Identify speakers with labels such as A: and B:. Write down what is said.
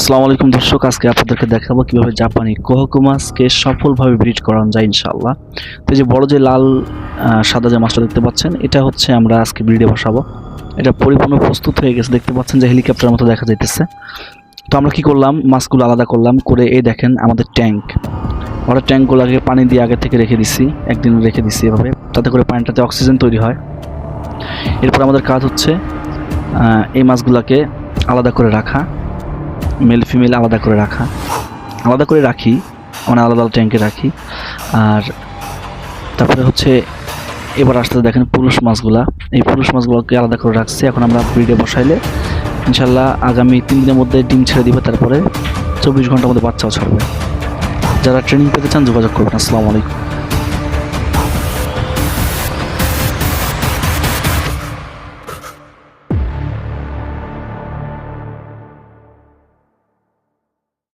A: আসসালামু আলাইকুম দর্শক, আজকে আপনাদেরকে দেখাবো কিভাবে জাপানি কোহকো মাছকে সফলভাবে ব্রিড করানো যায় ইনশাআল্লাহ। তো এই যে বড় যে লাল সাদা যে মাছটা দেখতে পাচ্ছেন, এটা হচ্ছে আমরা আজকে ব্রিডে বসাবো। এটা পরিপূর্ণ প্রস্তুত হয়ে গেছে, দেখতে পাচ্ছেন যে হেলিকপ্টারের মতো দেখা যাইতেছে। তো আমরা কি করলাম, মাছগুলো আলাদা করলাম, করে এই দেখেন আমাদের ট্যাঙ্ক, আমরা ট্যাঙ্কগুলোকে পানি দিয়ে আগে থেকে রেখে দিছি, একদিন রেখে দিছি এভাবে, তাতে করে পানিটাতে অক্সিজেন তৈরি হয়। এরপর আমাদের কাজ হচ্ছে এই মাছগুলোকে আলাদা করে রাখা, মেল ফিমেল আলাদা করে রাখি, মানে আলাদা আলাদা ট্যাঙ্কে রাখি। আর তারপরে হচ্ছে এবার আসতে দেখেন পুরুষ মাছগুলা, এই পুরুষ মাছগুলোকে আলাদা করে রাখছি। এখন আমরা ব্রিডে বসাইলে ইনশাল্লাহ আগামী 3 দিনের মধ্যে ডিম ছেড়ে দিবে, তারপরে 24 ঘন্টার মধ্যে বাচ্চাও ছাড়বে। যারা ট্রেনিং পেতে চান যোগাযোগ করবেন। আসসালামু আলাইকুম।